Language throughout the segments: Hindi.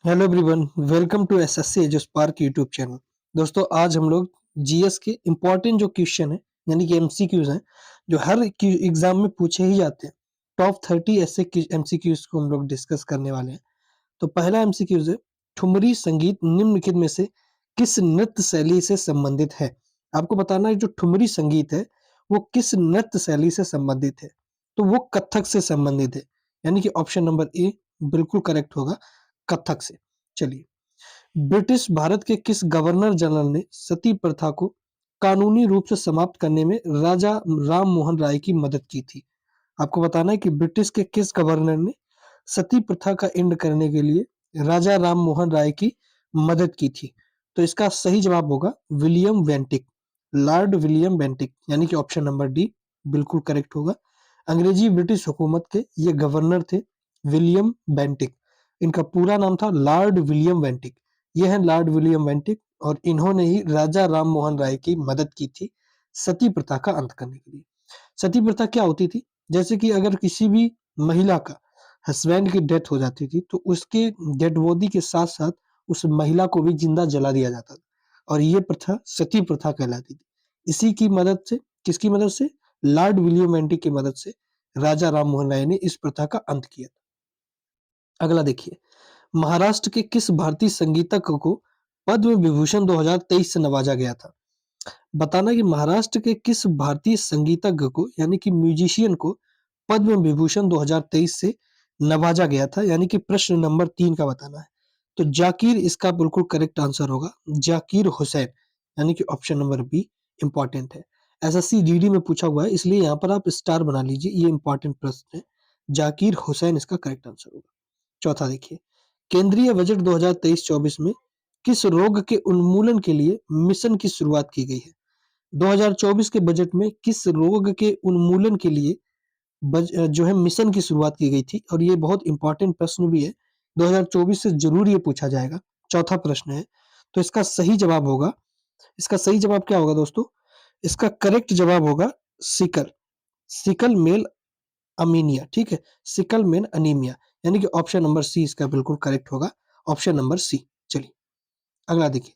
Hello everyone, welcome to SSC Eduspark YouTube channel. दोस्तों, आज हम लोग जीएस के इम्पोर्टेंट जो क्वेश्चन है यानी कि एमसीक्यूज हैं, जो हर एग्जाम में पूछे ही जाते हैं, टॉप 30 ऐसे एमसीक्यूज को हम लोग डिस्कस करने वाले हैं। तो पहला एमसीक्यूज है, ठुमरी संगीत निम्नलिखित में से किस नृत्य शैली से संबंधित है। आपको बताना है जो ठुमरी संगीत है वो किस नृत्य शैली से संबंधित है। तो वो कथक से संबंधित है, यानी कि ऑप्शन नंबर ए बिल्कुल करेक्ट होगा, कथक से। चलिए, ब्रिटिश भारत के किस गवर्नर जनरल ने सती प्रथा को कानूनी रूप से समाप्त करने में राजा राम मोहन राय की मदद की थी। आपको बताना है कि ब्रिटिश के किस गवर्नर ने सती प्रथा का एंड करने के लिए राजा राम मोहन राय की मदद की थी। तो इसका सही जवाब होगा विलियम वेंटिक, लॉर्ड विलियम वेंटिक, यानी कि ऑप्शन नंबर डी बिल्कुल करेक्ट होगा। अंग्रेजी ब्रिटिश हुकूमत के ये गवर्नर थे विलियम बेंटिक। इनका पूरा नाम था लॉर्ड विलियम वेंटिक। ये है लॉर्ड विलियम वेंटिक और इन्होंने ही राजा राम मोहन राय की मदद की थी सती प्रथा का अंत करने के लिए। सती प्रथा क्या होती थी? जैसे कि अगर किसी भी महिला का हस्बैंड की डेथ हो जाती थी तो उसके डेड बॉडी के साथ साथ उस महिला को भी जिंदा जला दिया जाता था और ये प्रथा सती प्रथा कहलाती थी। इसी की मदद से, किसकी मदद से? लॉर्ड विलियम वेंटिक की मदद से राजा राम मोहन राय ने इस प्रथा का अंत किया। अगला देखिए, महाराष्ट्र के किस भारतीय संगीतज्ञ को पद्म विभूषण 2023 से नवाजा गया था? बताना कि महाराष्ट्र के किस भारतीय संगीतज्ञ को यानी कि म्यूजिशियन को पद्म विभूषण 2023 से नवाजा गया था, यानी कि प्रश्न नंबर 3 का बताना है। तो जाकिर इसका बिल्कुल करेक्ट आंसर होगा, जाकिर हुसैन, यानी कि ऑप्शन नंबर बी इंपॉर्टेंट है। एसएससी जीडी में पूछा हुआ है, इसलिए यहाँ पर आप स्टार बना लीजिए, ये इंपॉर्टेंट प्रश्न है। जाकिर हुसैन इसका करेक्ट आंसर होगा। चौथा देखिए, केंद्रीय बजट 2023-24 में किस रोग के उन्मूलन के लिए मिशन की शुरुआत की गई है? 2024 के बजट में किस रोग के उन्मूलन के लिए जो है मिशन की शुरुआत की गई थी, और ये बहुत इंपॉर्टेंट प्रश्न भी है, 2024 से जरूर ये पूछा जाएगा। चौथा प्रश्न है, तो इसका सही जवाब क्या होगा दोस्तों? इसका करेक्ट जवाब होगा सिकल सिकल मेल अमीनिया। ठीक है, सिकल मेल अनीमिया, यानी कि ऑप्शन नंबर सी इसका बिल्कुल करेक्ट होगा, ऑप्शन नंबर सी। चलिए, अगला देखिए,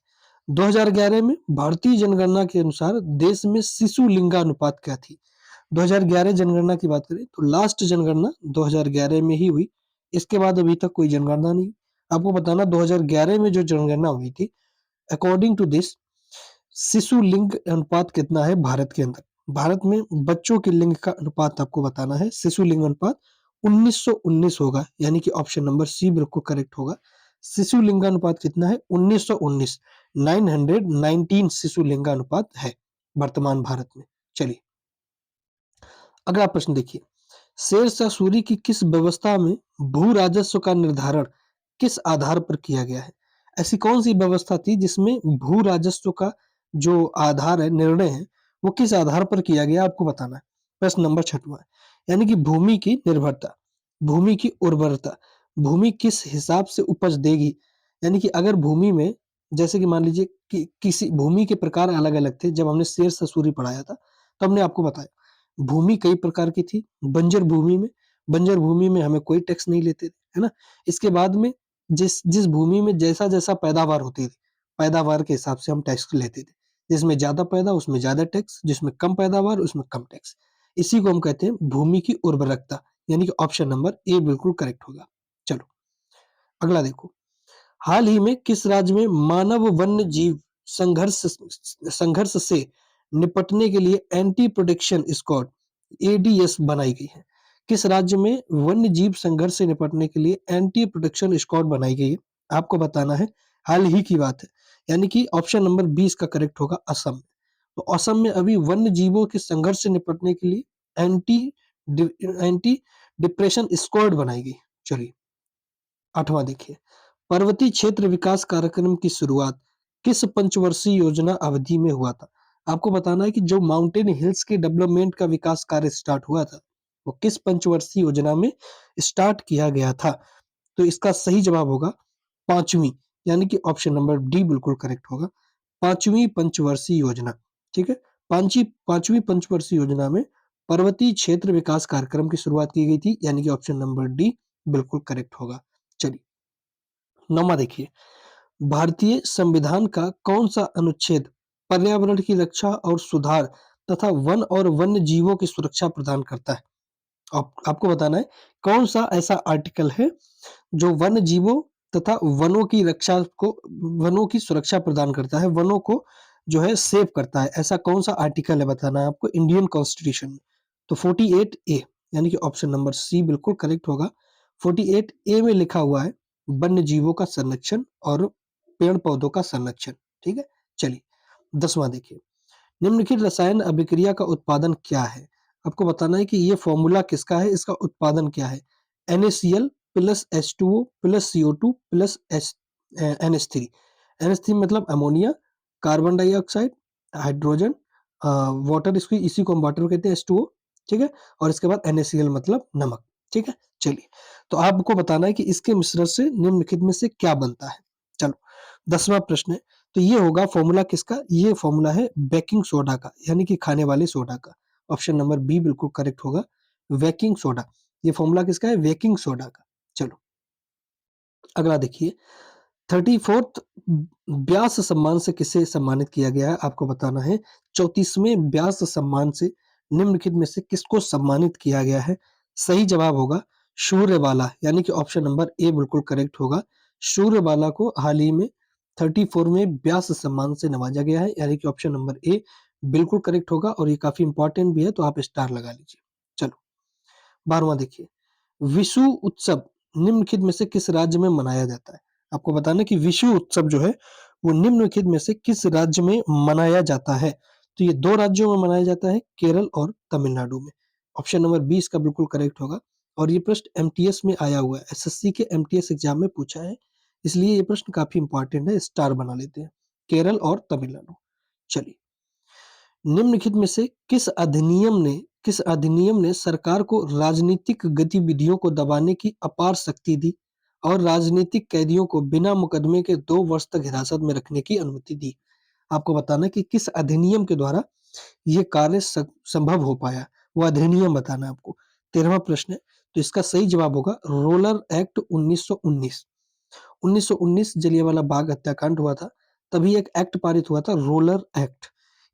2011 में भारतीय जनगणना के अनुसार देश में शिशु लिंगानुपात क्या थी? 2011 जनगणना की बात करें तो लास्ट जनगणना 2011 में ही हुई। इसके बाद अभी तक कोई जनगणना नहीं। आपको बताना 2011 में जो जनगणना हुई थी, अकॉर्डिंग टू दिस शिशु लिंग अनुपात कितना है भारत के अंदर। भारत में बच्चों के लिंग का अनुपात आपको बताना है, शिशु लिंग अनुपात 1919 होगा, यानी कि ऑप्शन नंबर सी बिल्कुल करेक्ट होगा। शिशु लिंगानुपात कितना है? 1919, 919 शिशु लिंगानुपात है वर्तमान भारत में। चलिए, अगला प्रश्न देखिए, शेरशाह सूरी की किस व्यवस्था में भू राजस्व का निर्धारण किस आधार पर किया गया है? ऐसी कौन सी व्यवस्था थी जिसमें भू राजस्व का जो आधार है, निर्णय है, वो किस आधार पर किया गया आपको बताना है। प्रश्न नंबर 6वां है, यानी कि भूमि की निर्भरता, भूमि की उर्वरता, भूमि किस हिसाब से उपज देगी। यानी कि अगर भूमि में, जैसे कि मान लीजिए कि किसी भूमि के प्रकार अलग अलग थे, जब हमने शेरशाह सूरी पढ़ाया था तो हमने आपको बताया भूमि कई प्रकार की थी। बंजर भूमि में हमें कोई टैक्स नहीं लेते थे, है ना? इसके बाद में जिस जिस भूमि में जैसा-जैसा पैदावार होती थी, पैदावार के हिसाब से हम टैक्स लेते थे। जिसमें ज़्यादा पैदा उसमें ज़्यादा टैक्स, जिसमें कम पैदावार उसमें कम टैक्स। इसी को हम कहते हैं भूमि की उर्वरकता, यानी कि ऑप्शन नंबर ए बिल्कुल करेक्ट होगा। चलो, अगला देखो, हाल ही में किस राज्य में मानव वन्य जीव संघर्ष संघर्ष से निपटने के लिए एंटी प्रोटेक्शन स्क्वाड एडीएस बनाई गई है? किस राज्य में वन्य जीव संघर्ष से निपटने के लिए एंटी प्रोटेक्शन स्क्वाड बनाई गई है? आपको बताना है, हाल ही की बात है, यानी कि ऑप्शन नंबर 20 का करेक्ट होगा, असम में। तो असम में अभी वन्य जीवों के संघर्ष से निपटने के लिए एंटी एंटी डिप्रेशन स्क्वाड बनाई गई। चलिए, 8वां देखिए, पर्वतीय क्षेत्र विकास कार्यक्रम की शुरुआत किस पंचवर्षीय योजना अवधि में हुआ था? आपको बताना है कि जो माउंटेन हिल्स के डेवलपमेंट का विकास कार्य स्टार्ट हुआ था, वो किस पंचवर्षीय योजना में स्टार्ट किया गया था? तो इसका सही जवाब होगा 5वीं, यानी कि ऑप्शन नंबर डी बिल्कुल करेक्ट होगा, 5वीं पंचवर्षीय योजना। ठीक है, 5वीं पंचवर्षीय योजना में पर्वतीय क्षेत्र विकास कार्यक्रम की शुरुआत की गई थी, यानी कि ऑप्शन नंबर डी बिल्कुल करेक्ट होगा। चलिए, 9वां देखिए, भारतीय संविधान का कौन-सा अनुच्छेद पर्यावरण की रक्षा और सुधार तथा वन और वन्य जीवों की सुरक्षा प्रदान करता है? आपको बताना है कौन-सा ऐसा आर्टिकल है जो वन्य जीवों तथा वनों की सुरक्षा प्रदान करता है, वनों को जो है सेव करता है, ऐसा कौन-सा आर्टिकल है बताना है आपको इंडियन कॉन्स्टिट्यूशन में। तो 48 ए यानी कि ऑप्शन नंबर सी बिल्कुल करेक्ट होगा। 48 ए में लिखा हुआ है वन्य जीवों का संरक्षण और पेड़-पौधों का संरक्षण, ठीक है? चलिए 10वां देखिए, निम्नलिखित रसायन अभिक्रिया का उत्पादन क्या है? आपको बताना है कि ये फ़ॉर्मूला किसका है, इसका उत्पादन क्या है? NaCl plus H2O plus CO2 plus NH3। NH3 मतलब ammonia, carbon dioxide, hydrogen, water इसी को हम वाटर कहते हैं H2O, ठीक है? और इसके बाद NaCl मतलब नमक, ठीक है? चलिए, तो आपको बताना है कि इसके मिश्रण से निम्नलिखित में से क्या बनता है? चलो, 10वां प्रश्न है, तो ये होगा फ़ॉर्मूला किसका? ये फ़ॉर्मूला है बेकिंग सोडा का, यानी कि खाने वाले सोडा का। ऑप्शन नंबर बी बिल्कुल करेक्ट होगा, बेकिंग सोडा। ये फ़ॉर्मूला किसका है? बेकिंग सोडा का। चलो, अगला देखिए, 34th व्यास सम्मान से किसे सम्मानित किया गया है? आपको बताना है 34वें व्यास सम्मान से निम्नलिखित में से किसको सम्मानित किया गया है? सही जवाब होगा शूर्यबाला, यानी कि ऑप्शन नंबर ए बिल्कुल करेक्ट होगा। शूर्यबाला को हाल ही में 34वें व्यास सम्मान से नवाजा गया है, यानी कि ऑप्शन नंबर ए बिल्कुल करेक्ट होगा और ये काफ़ी इम्पोर्टेंट भी है, तो आप स्टार लगा लीजिए। चलो, 12वां देखिए, विषु उत्सव निम्नलिखित में से किस राज्य में मनाया जाता है? आपको बताना है कि विषु उत्सव जो है, वो निम्नलिखित में से किस राज्य में मनाया जाता है? तो ये 2 राज्यों में मनाया जाता है, केरल और तमिलनाडु में। ऑप्शन नंबर बी इसका बिल्कुल करेक्ट होगा और ये प्रश्न एमटीएस में आया हुआ है, एसएससी के एमटीएस एग्ज़ाम में पूछा है, इसलिए ये प्रश्न काफ़ी इम्पोर्टेंट है, स्टार बना लेते हैं। केरल और तमिलनाडु। चलिए, निम्नलिखित में से किस अधिनियम ने सरकार को राजनीतिक गतिविधियों को दबाने की अपार शक्ति दी और राजनीतिक कैदियों को बिना मुकदमे के 2 वर्ष तक हिरासत में रखने की अनुमति दी? आपको बताना है कि किस अधिनियम के द्वारा ये कार्य संभव हो पाया, वो अधिनियम बताना है आपको। 13वां प्रश्न है, तो इसका सही जवाब होगा रोलर एक्ट 1919। 1919 जलियांवाला बाग हत्याकांड हुआ था, तभी एक एक्ट पारित हुआ था रोलर एक्ट।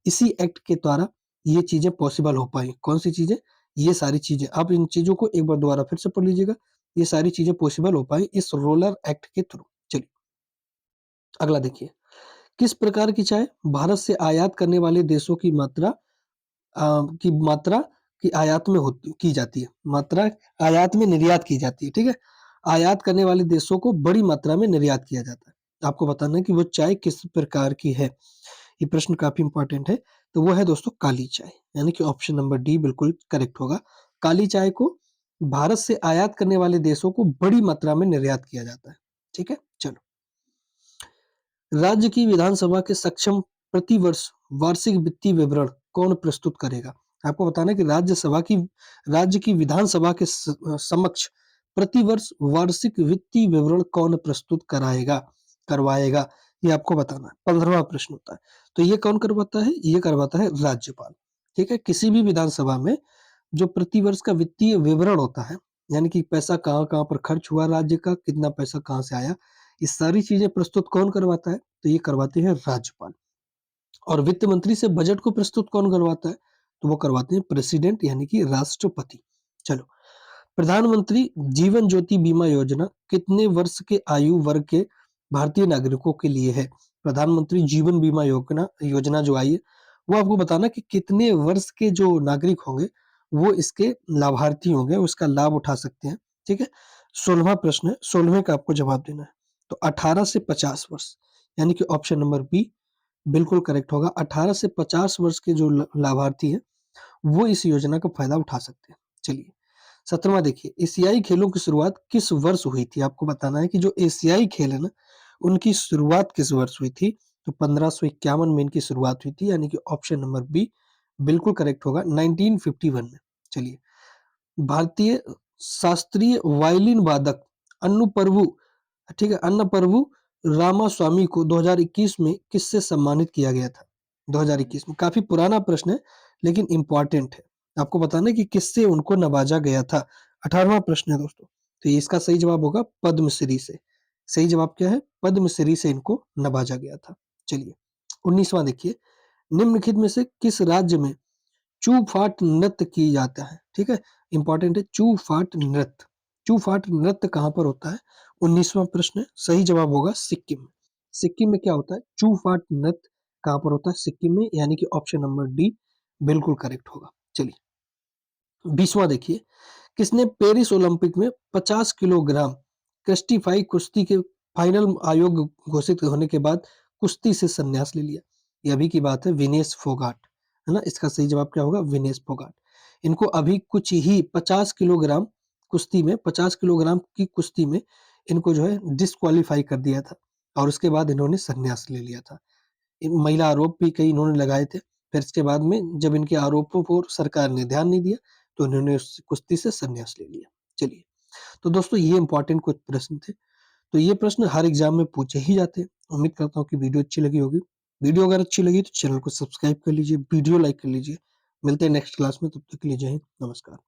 इसी एक्ट के द्वारा ये चीज़ें पॉसिबल हो पाई। कौन-सी चीज़ें? ये सारी चीज़ें। आप इन चीज़ों को एक बार दोबारा फिर से पढ़ लीजिएगा। ये सारी चीज़ें पॉसिबल हो पाई इस रोलर एक्ट के थ्रू। चलिए, अगला देखिए। किस प्रकार की चाय भारत से आयात करने वाले देशों की आयात में होती की जाती है? मात्रा आयात में निर्यात की जाती है, ठीक है? आयात करने वाले देशों को बड़ी मात्रा में निर्यात किया जाता है। आपको बताना है कि वो चाय किस प्रकार की है? ये प्रश्न काफ़ी इम्पोर्टेंट है। तो वो है दोस्तों काली चाय, यानी कि ऑप्शन नंबर डी बिल्कुल करेक्ट होगा। काली चाय को भारत से आयात करने वाले देशों को बड़ी मात्रा में निर्यात किया जाता है। ठीक है? चलो। राज्य की विधानसभा के सक्षम प्रतिवर्ष वार्षिक वित्तीय विवरण कौन प्रस्तुत करेगा? आपको बताना है कि राज्य की विधानसभा के समक्ष प्रतिवर्ष वार्षिक वित्तीय विवरण कौन प्रस्तुत करवाएगा? ये आपको बताना है। 15वां प्रश्न होता है। तो ये कौन करवाता है? ये करवाता है राज्यपाल। ठीक है? किसी भी विधानसभा में जो प्रतिवर्ष का वित्तीय विवरण होता है, यानी कि पैसा कहाँ-कहाँ पर खर्च हुआ राज्य का, कितना पैसा कहाँ से आया, ये सारी चीज़ें प्रस्तुत कौन करवाता है? तो ये करवाते हैं राज्यपाल। और वित्त मंत्री से बजट को प्रस्तुत कौन करवाता है? तो वो करवाते हैं प्रेसिडेंट यानी कि राष्ट्रपति। चलो, प्रधानमंत्री जीवन ज्योति बीमा योजना कितने वर्ष के आयु वर्ग के भारतीय नागरिकों के लिए है? प्रधानमंत्री जीवन बीमा योजना योजना जो आई है, वो आपको बताना कि कितने वर्ष के जो नागरिक होंगे, वो इसके लाभार्थी होंगे, उसका लाभ उठा सकते हैं। ठीक है? 16वां प्रश्न है, 16वें का आपको जवाब देना है। तो 18 से 50 वर्ष, यानी कि ऑप्शन नंबर बी बिल्कुल करेक्ट होगा। 18 से 50 वर्ष के जो लाभार्थी हैं, वो इस योजना का फ़ायदा उठा सकते हैं। चलिए, 17वां देखिए, एशियाई खेलों की शुरुआत किस वर्ष हुई थी? आपको बताना है कि जो एशियाई खेल है ना, उनकी शुरुआत किस वर्ष हुई थी? तो 1551 में इनकी शुरुआत हुई थी, यानी कि ऑप्शन नंबर बी बिल्कुल करेक्ट होगा 1951 में। चलिए, भारतीय शास्त्रीय वायलिन वादक अन्नु प्रभु ठीक है, अन्नप्रभु रामास्वामी को 2021 में किससे सम्मानित किया गया था? 2021 में काफ़ी पुराना प्रश्न है, लेकिन इम्पोर्टेंट है। आपको बताना है कि किससे उनको नवाजा गया था? 18वां प्रश्न है दोस्तों। तो इसका सही जवाब होगा पद्मश्री से। सही जवाब क्या है? पद्मश्री से इनको नवाजा गया था। चलिए 19वां देखिए, निम्नलिखित में से किस राज्य में चू-फाट नृत्य की जाता है? ठीक है, इंपॉर्टेंट है चू-फाट नृत्य। चू-फाट नृत्य कहाँ पर होता है? 19वां प्रश्न है, सही जवाब होगा सिक्किम में। सिक्किम में क्या होता है? चू-फाट नृत्य कहाँ पर होता है? सिक्किम में, यानी कि ऑप्शन नंबर डी बिल्कुल करेक्ट होगा। चलिए 20वां देखिए, किसने पेरिस ओलंपिक में 50 किलोग्राम कस्टीफाई कुश्ती के फाइनल आयोग घोषित होने के बाद कुश्ती से संन्यास ले लिया? ये अभी की बात है, विनेश फोगाट, है ना? इसका सही जवाब क्या होगा? विनेश फोगाट। इनको अभी कुछ ही 50 किलोग्राम कुश्ती में 50 किलोग्राम की कुश्ती में इनको जो है डिस्क्वालीफाई कर दिया था और उसके बाद इन्होंने संन्यास ले लिया था। महिला आरोप भी कई इन्होंने लगाए थे। फिर इसके बाद में जब इनके आरोपों पर सरकार ने ध्यान नहीं दिया, तो इन्होंने उस कुश्ती से संन्यास ले लिया। चलिए, तो दोस्तों ये इम्पोर्टेंट कुछ प्रश्न थे। तो ये प्रश्न हर एग्ज़ाम में पूछे ही जाते हैं। उम्मीद करता हूँ कि वीडियो अच्छी लगी होगी। वीडियो अगर अच्छी लगी तो चैनल को सब्सक्राइब कर लीजिए, वीडियो लाइक कर लीजिए। मिलते हैं नेक्स्ट क्लास में, तब तक के लिए जय हिंद, नमस्कार।